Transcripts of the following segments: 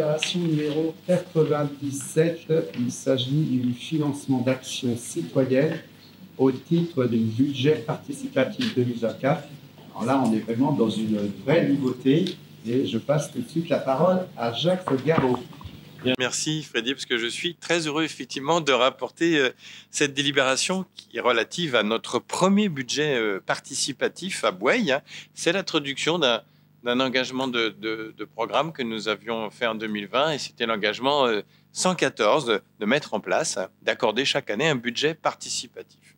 Opération numéro 97, il s'agit du financement d'actions citoyennes au titre du budget participatif 2024. Alors là, on est vraiment dans une vraie nouveauté et je passe tout de suite la parole à Jacques Garot. Bien, merci Freddy, parce que je suis très heureux effectivement de rapporter cette délibération qui est relative à notre premier budget participatif à Boueil. C'est l'introduction d'un engagement de programme que nous avions fait en 2020 et c'était l'engagement 114 de mettre en place, d'accorder chaque année un budget participatif.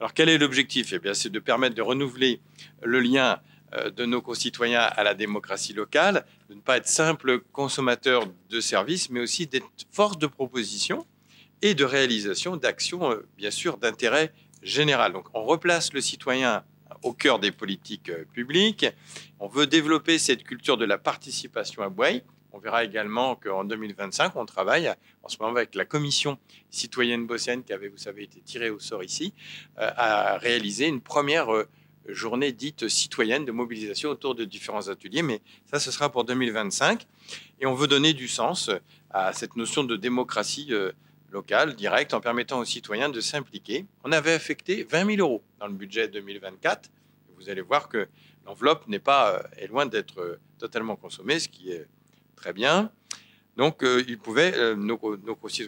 Alors quel est l'objectif? Eh bien, c'est de permettre de renouveler le lien de nos concitoyens à la démocratie locale, de ne pas être simple consommateur de services, mais aussi d'être force de proposition et de réalisation d'actions, bien sûr, d'intérêt général. Donc, on replace le citoyen au cœur des politiques publiques. On veut développer cette culture de la participation à Boueil. On verra également qu'en 2025, on travaille en ce moment avec la commission citoyenne bosséenne qui avait, vous savez, été tirée au sort ici, à réaliser une première journée dite citoyenne de mobilisation autour de différents ateliers, mais ça, ce sera pour 2025. Et on veut donner du sens à cette notion de démocratie locale, directe, en permettant aux citoyens de s'impliquer. On avait affecté 20 000 euros dans le budget 2024. Vous allez voir que l'enveloppe est loin d'être totalement consommée, ce qui est très bien. Donc, il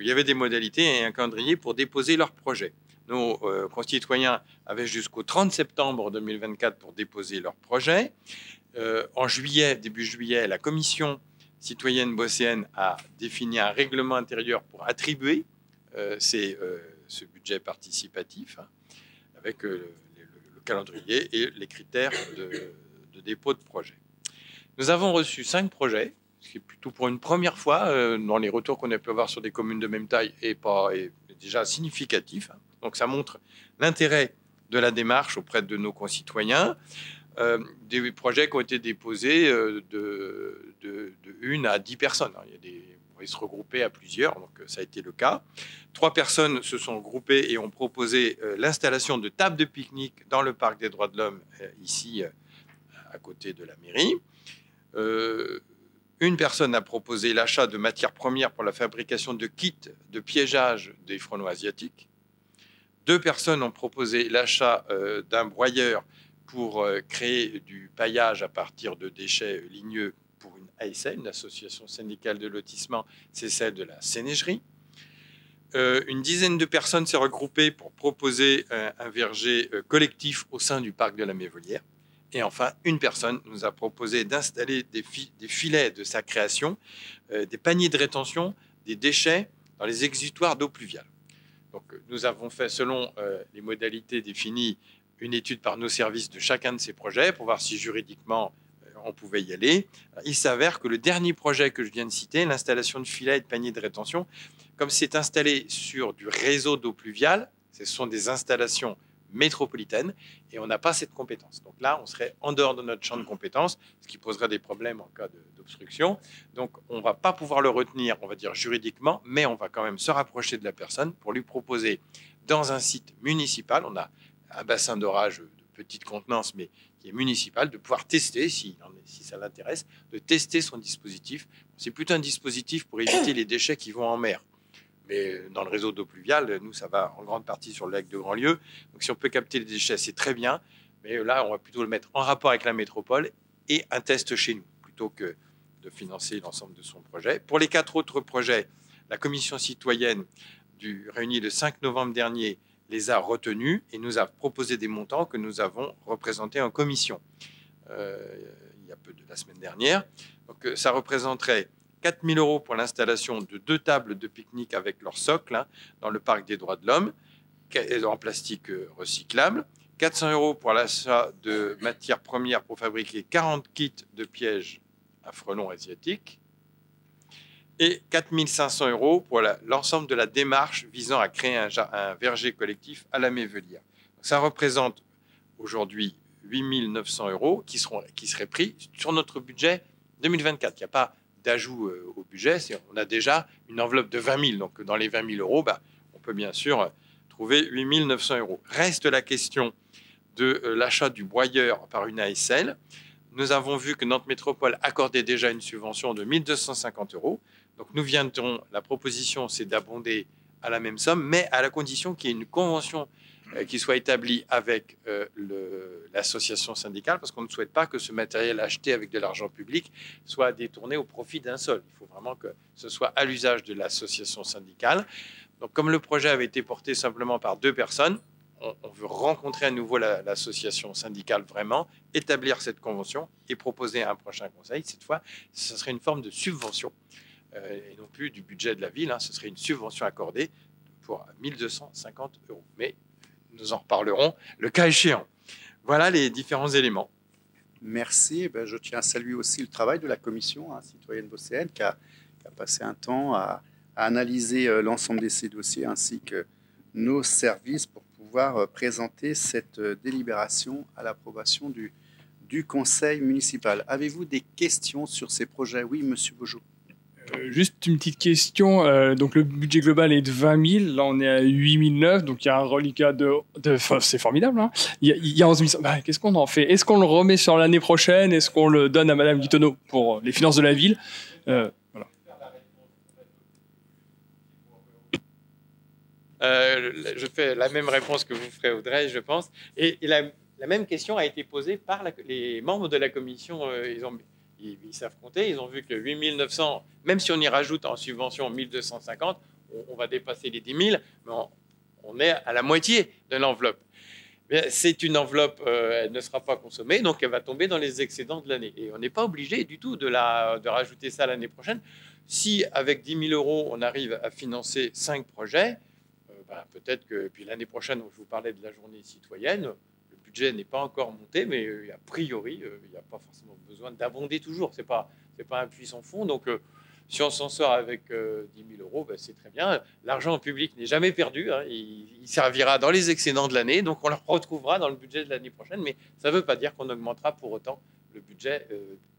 y avait des modalités et un calendrier pour déposer leurs projets. Nos concitoyens avaient jusqu'au 30 septembre 2024 pour déposer leurs projets. En juillet, début juillet, la commission citoyenne bosséenne a défini un règlement intérieur pour attribuer ce budget participatif avec le calendrier et les critères de dépôt de projet. Nous avons reçu 5 projets, ce qui est plutôt pour une première fois dans les retours qu'on a pu avoir sur des communes de même taille est déjà significatif. Donc ça montre l'intérêt de la démarche auprès de nos concitoyens. Des projets qui ont été déposés de 1 à 10 personnes. On va se regrouper à plusieurs, donc ça a été le cas. 3 personnes se sont groupées et ont proposé l'installation de tables de pique-nique dans le parc des droits de l'homme, ici à côté de la mairie. Une personne a proposé l'achat de matières premières pour la fabrication de kits de piégeage des frelons asiatiques. 2 personnes ont proposé l'achat d'un broyeur pour créer du paillage à partir de déchets ligneux pour une ASL, une association syndicale de lotissement, c'est celle de la Sénégerie. Une dizaine de personnes s'est regroupée pour proposer un verger collectif au sein du parc de la Mévolière. Et enfin, une personne nous a proposé d'installer des filets de sa création, des paniers de rétention, des déchets dans les exutoires d'eau pluviale. Donc, nous avons fait, selon les modalités définies, une étude par nos services de chacun de ces projets pour voir si juridiquement on pouvait y aller. Il s'avère que le dernier projet que je viens de citer, l'installation de filets et de paniers de rétention, comme c'est installé sur du réseau d'eau pluviale, ce sont des installations métropolitaine et on n'a pas cette compétence. Donc là, on serait en dehors de notre champ de compétences, ce qui poserait des problèmes en cas d'obstruction. Donc, on ne va pas pouvoir le retenir, on va dire juridiquement, mais on va quand même se rapprocher de la personne pour lui proposer, dans un site municipal, on a un bassin d'orage de petite contenance, mais qui est municipal, de pouvoir tester, si ça l'intéresse, de tester son dispositif. C'est plutôt un dispositif pour éviter les déchets qui vont en mer. Mais dans le réseau d'eau pluviale, nous, ça va en grande partie sur le lac de Grandlieu. Donc, si on peut capter les déchets, c'est très bien. Mais là, on va plutôt le mettre en rapport avec la métropole et un test chez nous, plutôt que de financer l'ensemble de son projet. Pour les 4 autres projets, la commission citoyenne réunie le 5 novembre dernier les a retenus et nous a proposé des montants que nous avons représentés en commission il y a peu de la semaine dernière. Donc, ça représenterait 4 000 euros pour l'installation de 2 tables de pique-nique avec leur socle dans le parc des droits de l'homme, en plastique recyclable. 400 euros pour l'achat de matières premières pour fabriquer 40 kits de pièges à frelons asiatiques. Et 4 500 euros pour l'ensemble de la démarche visant à créer un verger collectif à la Mévelière. Ça représente aujourd'hui 8 900 euros qui seraient pris sur notre budget 2024. Il n'y a pas d'ajout au budget, on a déjà une enveloppe de 20 000. Donc, dans les 20 000 euros, on peut bien sûr trouver 8 900 euros. Reste la question de l'achat du broyeur par une ASL. nous avons vu que Nantes Métropole accordait déjà une subvention de 1 250 €. Donc nous viendrons, la proposition, c'est d'abonder à la même somme, mais à la condition qu'il y ait une convention qui soit établie avec l'association syndicale, parce qu'on ne souhaite pas que ce matériel acheté avec de l'argent public soit détourné au profit d'un seul. Il faut vraiment que ce soit à l'usage de l'association syndicale. Donc comme le projet avait été porté simplement par 2 personnes, on veut rencontrer à nouveau l'association syndicale vraiment, établir cette convention et proposer un prochain conseil. Cette fois, ce serait une forme de subvention et non plus du budget de la ville. Ce serait une subvention accordée pour 1 250 €. Mais nous en reparlerons le cas échéant. Voilà les différents éléments. Merci. Je tiens à saluer aussi le travail de la commission citoyenne vosséenne qui a passé un temps à analyser l'ensemble de ces dossiers ainsi que nos services pour pouvoir présenter cette délibération à l'approbation du conseil municipal. Avez-vous des questions sur ces projets? Oui, monsieur Beaujou. Juste une petite question. Donc, le budget global est de 20 000. Là, on est à 8 900. Donc, il y a un reliquat c'est formidable. Hein, il y a 11 500. Qu'est-ce qu'on en fait? Est-ce qu'on le remet sur l'année prochaine? Est-ce qu'on le donne à Madame Guitonneau pour les finances de la ville? Voilà. Je fais la même réponse que vous ferez, Audrey, je pense. Et la même question a été posée par les membres de la commission. Ils savent compter. Ils ont vu que 8 900, même si on y rajoute en subvention 1 250, on va dépasser les 10 000, mais on est à la moitié de l'enveloppe. C'est une enveloppe, elle ne sera pas consommée, donc elle va tomber dans les excédents de l'année. Et on n'est pas obligé du tout de rajouter ça l'année prochaine. Si avec 10 000 € on arrive à financer 5 projets, peut-être que puis l'année prochaine, je vous parlais de la journée citoyenne, le budget n'est pas encore monté, mais a priori, il n'y a pas forcément besoin d'abonder toujours. C'est pas un puits sans fond. Donc, si on s'en sort avec 10 000 €, c'est très bien. L'argent public n'est jamais perdu. Il servira dans les excédents de l'année, donc on le retrouvera dans le budget de l'année prochaine. Mais ça ne veut pas dire qu'on augmentera pour autant le budget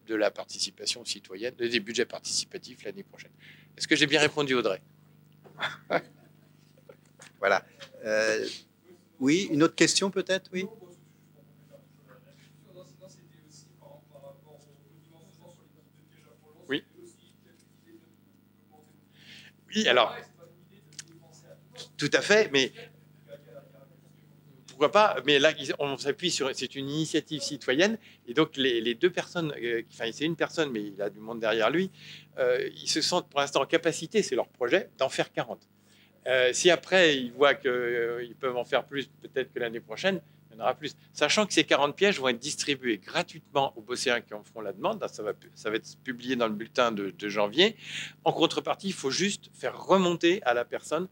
de la participation citoyenne, des budgets participatifs l'année prochaine. Est-ce que j'ai bien répondu, Audrey? Voilà. Oui, une autre question peut-être? Oui. Oui. Oui, alors, tout à fait, mais pourquoi pas? Mais là, on s'appuie sur, c'est une initiative citoyenne, et donc les 2 personnes, enfin c'est une personne, mais il a du monde derrière lui, ils se sentent pour l'instant en capacité, c'est leur projet, d'en faire 40. Si après, ils voient qu'ils peuvent en faire plus, peut-être que l'année prochaine, il y en aura plus. Sachant que ces 40 pièges vont être distribués gratuitement aux bosséens qui en feront la demande. Ça va être publié dans le bulletin de janvier. En contrepartie, il faut juste faire remonter à la personne,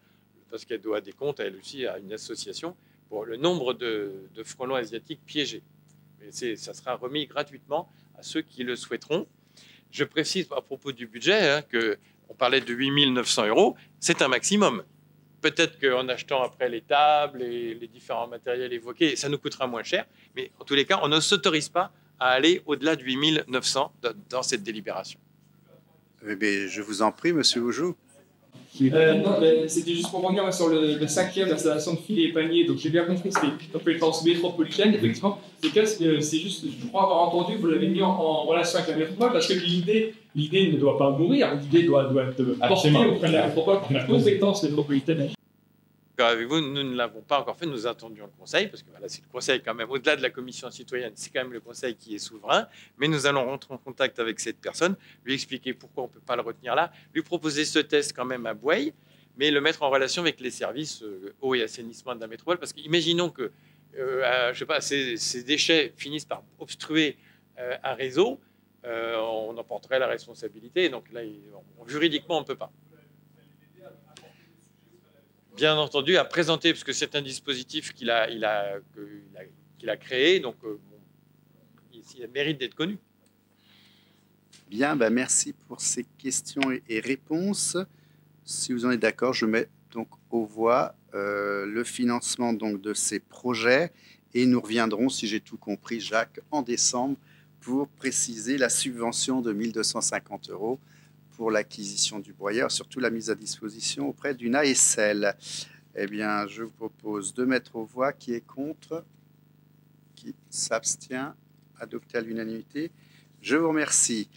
parce qu'elle doit des comptes, elle aussi, à une association, pour le nombre de frelons asiatiques piégés. Et ça sera remis gratuitement à ceux qui le souhaiteront. Je précise à propos du budget qu'on parlait de 8 900 €, c'est un maximum. Peut-être qu'en achetant après les tables et les différents matériels évoqués, ça nous coûtera moins cher. Mais en tous les cas, on ne s'autorise pas à aller au-delà de 8 900 dans cette délibération. Eh bien, je vous en prie, monsieur Beaujou. Non, c'était juste pour revenir sur le 5e, l'installation de filets et paniers. Donc j'ai bien compris que c'était une compétence métropolitaine, effectivement. C'est juste, je crois avoir entendu que vous l'avez mis en relation avec la métropole, parce que l'idée ne doit pas mourir, l'idée doit être portée auprès de la métropole pour la compétence métropolitaine. Avec vous, nous ne l'avons pas encore fait, nous attendions le conseil, parce que voilà, c'est le conseil quand même, au-delà de la commission citoyenne, c'est quand même le conseil qui est souverain, mais nous allons rentrer en contact avec cette personne, lui expliquer pourquoi on ne peut pas le retenir là, lui proposer ce test quand même à Bouaye, mais le mettre en relation avec les services eau et assainissement de la métropole, parce qu'imaginons que je sais pas, ces déchets finissent par obstruer un réseau, on en porterait la responsabilité, donc là, juridiquement, on ne peut pas. Bien entendu, à présenter, parce que c'est un dispositif qu'il a créé, donc il mérite d'être connu. Bien, merci pour ces questions et réponses. Si vous en êtes d'accord, je mets donc aux voix le financement donc, de ces projets, et nous reviendrons, si j'ai tout compris, Jacques, en décembre, pour préciser la subvention de 1 250 € pour l'acquisition du broyeur, surtout la mise à disposition auprès d'une ASL. Eh bien, je vous propose de mettre aux voix qui est contre, qui s'abstient. adopté à l'unanimité. Je vous remercie.